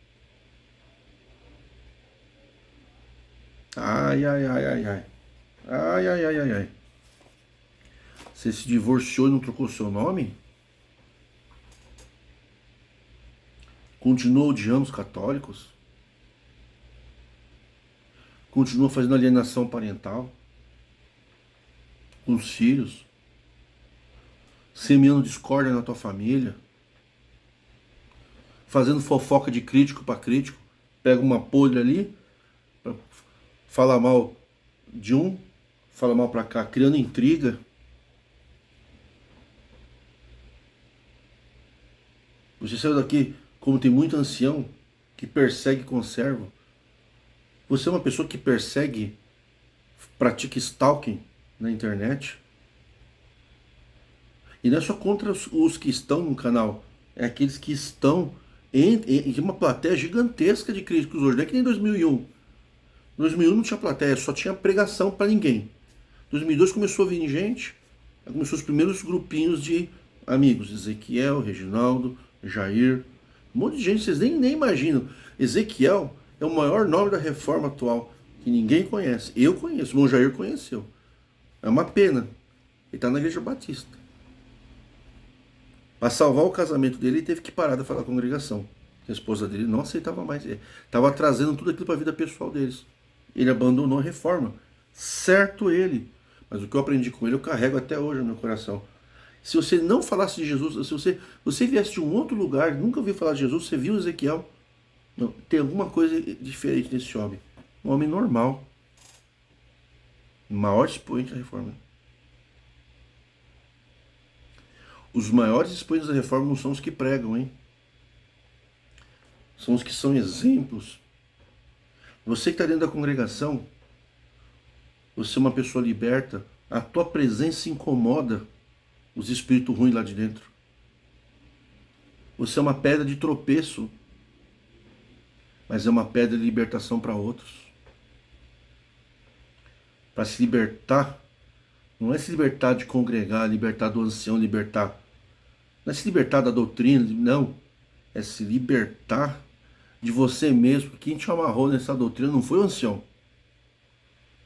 S1: Ai, ai, ai, ai, ai. Ai, ai, ai, ai, ai. Você se divorciou e não trocou seu nome? Continua odiando os católicos? Continua fazendo alienação parental? Com os filhos? Semeando discórdia na tua família? Fazendo fofoca de crítico para crítico? Pega uma podre ali, fala mal de um, fala mal para cá, criando intriga. Você saiu daqui, como tem muito ancião que persegue conserva. Você é uma pessoa que persegue, pratica stalking na internet. E não é só contra os que estão no canal, é aqueles que estão em uma plateia gigantesca de críticos hoje. Não é que nem 2001. Em 2001 não tinha plateia, só tinha pregação para ninguém. Em 2002 começou a vir gente, começou os primeiros grupinhos de amigos. Ezequiel, Reginaldo, Jair, um monte de gente, vocês nem imaginam. Ezequiel é o maior nome da reforma atual, que ninguém conhece. Eu conheço, o irmão Jair conheceu. É uma pena. Ele está na Igreja Batista. Para salvar o casamento dele, ele teve que parar de falar com a congregação. A esposa dele não aceitava mais. Estava trazendo tudo aquilo para a vida pessoal deles. Ele abandonou a reforma. Certo ele. Mas o que eu aprendi com ele, eu carrego até hoje no meu coração. Se você não falasse de Jesus, se você viesse de um outro lugar, nunca ouviu falar de Jesus, você viu Ezequiel, não, tem alguma coisa diferente nesse homem. Um homem normal. O maior expoente da reforma. Os maiores expoentes da reforma não são os que pregam, hein? São os que são exemplos. Você que está dentro da congregação, você é uma pessoa liberta, a tua presença incomoda os espíritos ruins lá de dentro. Você é uma pedra de tropeço, mas é uma pedra de libertação para outros. Para se libertar, não é se libertar de congregar, libertar do ancião, libertar. Não é se libertar da doutrina, não. É se libertar de você mesmo. Quem te amarrou nessa doutrina não foi o ancião.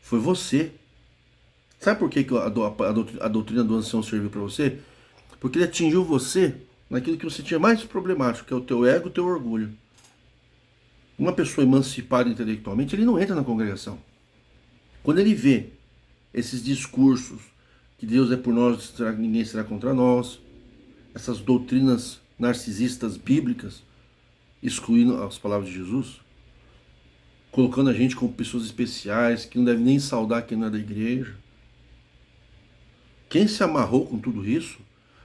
S1: Foi você. Sabe por que a doutrina do ancião serviu para você? Porque ele atingiu você naquilo que você tinha mais problemático, que é o teu ego e o teu orgulho. Uma pessoa emancipada intelectualmente, ele não entra na congregação. Quando ele vê esses discursos, que Deus é por nós, ninguém será contra nós, essas doutrinas narcisistas bíblicas, excluindo as palavras de Jesus, colocando a gente como pessoas especiais, que não deve nem saudar quem não é da igreja. Quem se amarrou com tudo isso,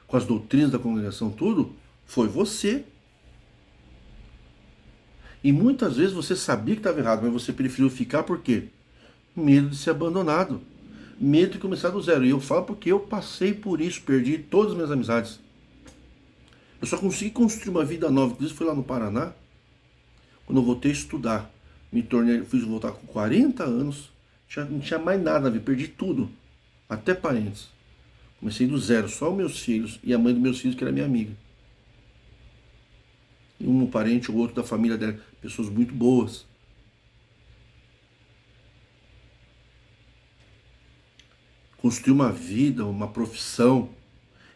S1: com as doutrinas da congregação, tudo, foi você. E muitas vezes você sabia que estava errado, mas você preferiu ficar por quê? Medo de ser abandonado. Medo de começar do zero. E eu falo porque eu passei por isso, perdi todas as minhas amizades. Eu só consegui construir uma vida nova. Por isso foi lá no Paraná, quando eu voltei a estudar. Fiz voltar com 40 anos, não tinha mais nada na vida, perdi tudo. Até parentes. Comecei do zero, só os meus filhos e a mãe dos meus filhos, que era minha amiga. E um parente ou outro da família dela, pessoas muito boas. Construir uma vida, uma profissão.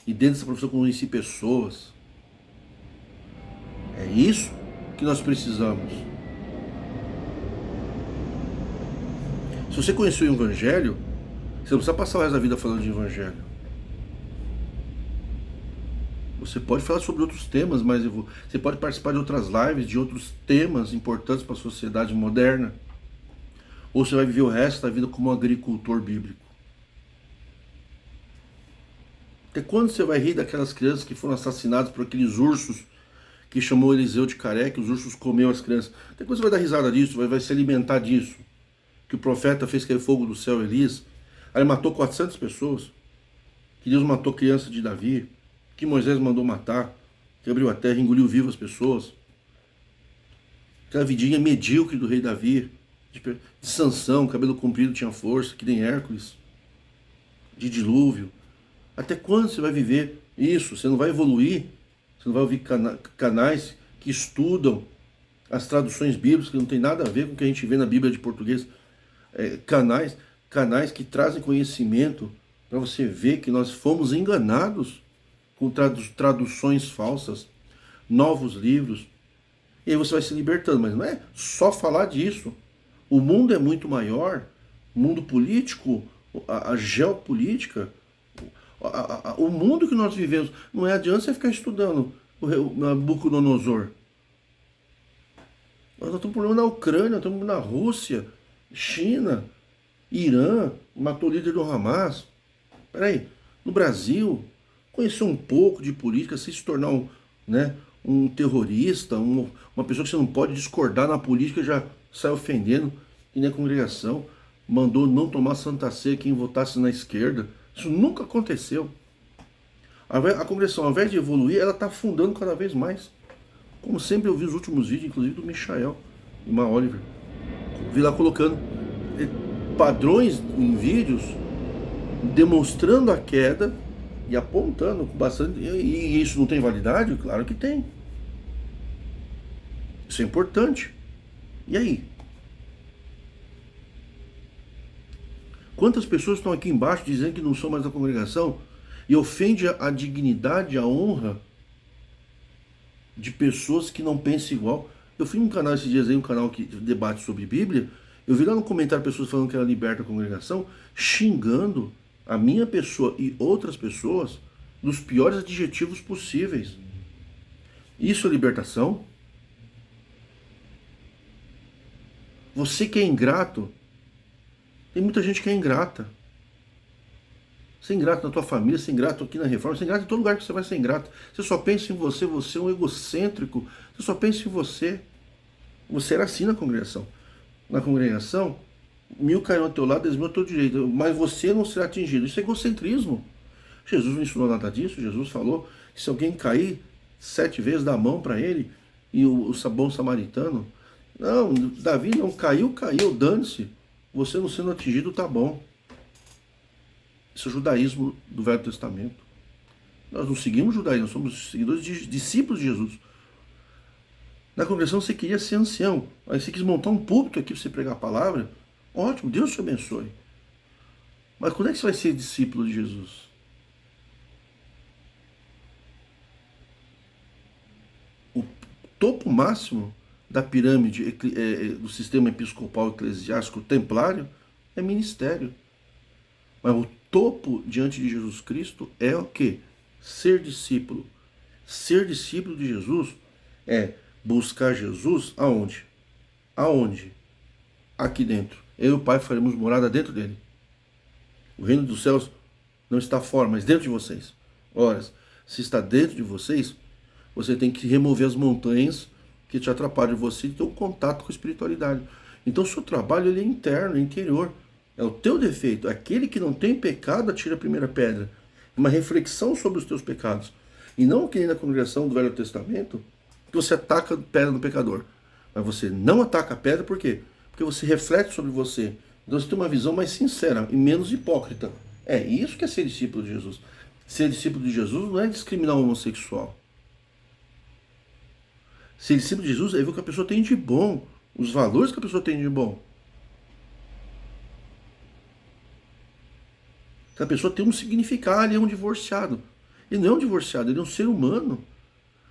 S1: E dentro dessa profissão conheci pessoas. É isso que nós precisamos. Se você conheceu o Evangelho, você não precisa passar o resto da vida falando de Evangelho. Você pode falar sobre outros temas, mas você pode participar de outras lives, de outros temas importantes para a sociedade moderna. Ou você vai viver o resto da vida como um agricultor bíblico. Até quando você vai rir daquelas crianças que foram assassinadas por aqueles ursos que chamou Eliseu de careca, os ursos comeu as crianças? Até quando você vai dar risada disso, vai se alimentar disso? Que o profeta fez cair fogo do céu, Elias. Aí ele matou 400 pessoas. Que Deus matou criança de Davi. Que Moisés mandou matar. Que abriu a terra e engoliu vivo as pessoas. Aquela vidinha medíocre do rei Davi. De Sansão, cabelo comprido, tinha força, que nem Hércules. De dilúvio. Até quando você vai viver isso? Você não vai evoluir? Você não vai ouvir canais que estudam as traduções bíblicas, que não tem nada a ver com o que a gente vê na Bíblia de português. Canais que trazem conhecimento para você ver que nós fomos enganados com traduções falsas, novos livros. E aí você vai se libertando, mas não é só falar disso. O mundo é muito maior, o mundo político, a geopolítica, o mundo que nós vivemos. Não é adianta você ficar estudando o Nabucodonosor. Nós temos um problema na Ucrânia, estamos na Rússia, China, Irã, matou o líder do Hamas. Peraí, no Brasil, conhecer um pouco de política, se tornar um terrorista, uma pessoa que você não pode discordar na política, já sai ofendendo. E na congregação mandou não tomar Santa Ceia quem votasse na esquerda. Isso nunca aconteceu. A congregação, ao invés de evoluir, ela está afundando cada vez mais. Como sempre eu vi os últimos vídeos, inclusive do Michael e Uma Oliver. Vi lá colocando padrões em vídeos, demonstrando a queda e apontando com bastante. E isso não tem validade? Claro que tem. Isso é importante. E aí? Quantas pessoas estão aqui embaixo dizendo que não são mais da congregação e ofende a dignidade, a honra de pessoas que não pensam igual? Eu fui num canal esses dias aí, um canal que debate sobre Bíblia, eu vi lá no comentário pessoas falando que era liberta a congregação, xingando a minha pessoa e outras pessoas dos piores adjetivos possíveis. Isso é libertação? Você que é ingrato, tem muita gente que é ingrata. Ser ingrato na tua família, ser ingrato aqui na Reforma, ser ingrato em todo lugar que você vai ser ingrato. Você só pensa em você, você é um egocêntrico, você só pensa em você. Você era assim na congregação. Na congregação, 1000 cairão ao teu lado, 10.000 ao teu direito, mas você não será atingido. Isso é egocentrismo. Jesus não ensinou nada disso. Jesus falou que se alguém cair 7 vezes, dá a mão para ele. E o bom samaritano, não, Davi não caiu, dane-se. Você não sendo atingido, tá bom. Isso é o judaísmo do Velho Testamento. Nós não seguimos o judaísmo, nós somos seguidores discípulos de Jesus. Na congregação você queria ser ancião, aí você quis montar um púlpito aqui para você pregar a palavra. Ótimo, Deus te abençoe. Mas quando é que você vai ser discípulo de Jesus? O topo máximo da pirâmide do sistema episcopal eclesiástico templário é ministério. Mas o topo diante de Jesus Cristo é o quê? Ser discípulo. Ser discípulo de Jesus é buscar Jesus aonde? Aonde? Aqui dentro. Eu e o Pai faremos morada dentro dele. O reino dos céus não está fora, mas dentro de vocês. Ora, se está dentro de vocês, você tem que remover as montanhas que te atrapalham de você e ter um contato com a espiritualidade. Então o seu trabalho ele é interno, é interior. É o teu defeito. Aquele que não tem pecado atira a primeira pedra. Uma reflexão sobre os teus pecados. E não que nem na congregação do Velho Testamento, que você ataca a pedra do pecador. Mas você não ataca a pedra por quê? Porque você reflete sobre você. Então você tem uma visão mais sincera e menos hipócrita. É isso que é ser discípulo de Jesus. Ser discípulo de Jesus não é discriminar o homossexual. Ser discípulo de Jesus é ver o que a pessoa tem de bom. Os valores que a pessoa tem de bom. Se a pessoa tem um significado, ele é um divorciado. Ele não é um divorciado, ele é um ser humano.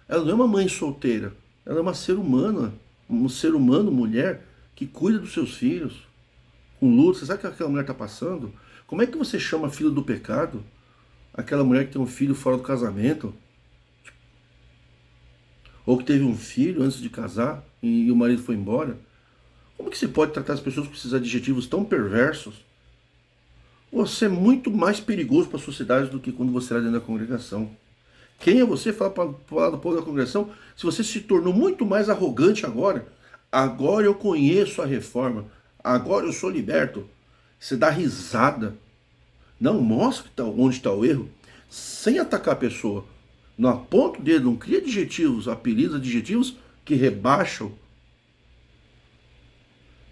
S1: Ela não é uma mãe solteira. Ela é uma ser humana. Um ser humano, mulher, que cuida dos seus filhos. com luto. Você sabe o que aquela mulher está passando? Como é que você chama filho do pecado aquela mulher que tem um filho fora do casamento? Ou que teve um filho antes de casar e o marido foi embora? Como que você pode tratar as pessoas com esses adjetivos tão perversos? Você é muito mais perigoso para a sociedade do que quando você era dentro da congregação. Quem é você falar para falar do povo da congregação se você se tornou muito mais arrogante agora? Agora eu conheço a reforma. Agora eu sou liberto. Você dá risada. Não mostra onde está o erro. Sem atacar a pessoa. Não aponta o dedo, não cria adjetivos, apelidos, adjetivos que rebaixam.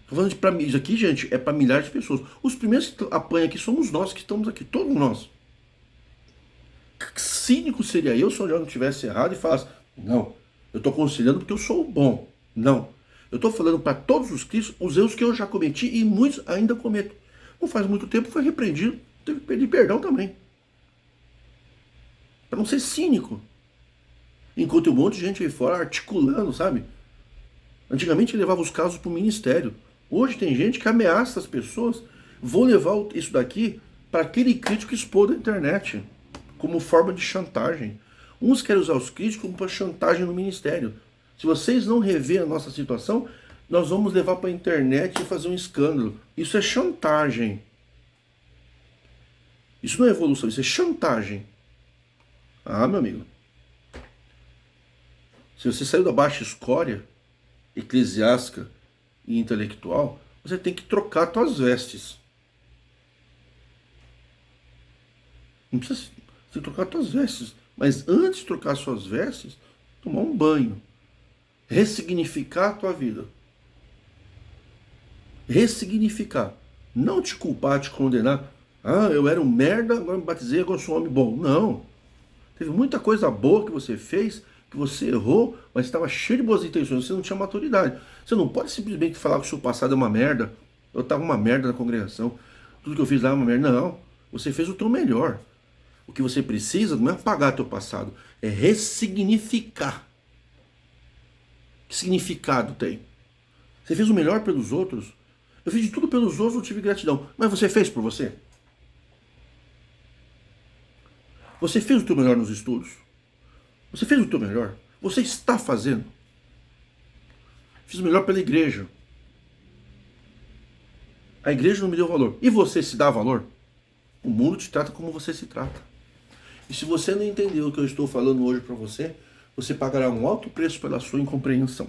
S1: Tô falando para mim, isso aqui, gente, é para milhares de pessoas. Os primeiros que apanham aqui somos nós que estamos aqui, todos nós. Que cínico seria eu se eu já não tivesse errado e falasse, não, eu estou aconselhando porque eu sou bom. Não. Eu estou falando para todos os cristãos os erros que eu já cometi e muitos ainda cometo. Não faz muito tempo foi repreendido, teve que pedir perdão também. Para não ser cínico. Enquanto tem um monte de gente aí fora articulando, sabe? Antigamente levava os casos para o ministério. Hoje tem gente que ameaça as pessoas. Vou levar isso daqui para aquele crítico expor da internet, como forma de chantagem. Uns querem usar os críticos como para chantagem no ministério. Se vocês não reverem a nossa situação, nós vamos levar para a internet e fazer um escândalo. Isso é chantagem. Isso não é evolução, isso é chantagem. Ah, meu amigo. Se você saiu da baixa escória eclesiástica e intelectual, você tem que trocar suas vestes. Não precisa, você tem que trocar suas vestes. Mas antes de trocar suas vestes, tomar um banho. Ressignificar a tua vida. Ressignificar. Não te culpar, te condenar. Ah, eu era um merda, agora me batizei, agora sou um homem bom. Não. Teve muita coisa boa que você fez, que você errou, mas estava cheio de boas intenções, você não tinha maturidade. Você não pode simplesmente falar que o seu passado é uma merda. Eu estava uma merda na congregação. Tudo que eu fiz lá é uma merda. Não. Você fez o teu melhor. O que você precisa não é apagar teu passado, é ressignificar. Que significado tem? Você fez o melhor pelos outros? Eu fiz de tudo pelos outros, não tive gratidão. Mas você fez por você? Você fez o teu melhor nos estudos? Você fez o teu melhor? Você está fazendo? Fiz o melhor pela igreja. A igreja não me deu valor. E você se dá valor? O mundo te trata como você se trata. E se você não entendeu o que eu estou falando hoje para você, você pagará um alto preço pela sua incompreensão.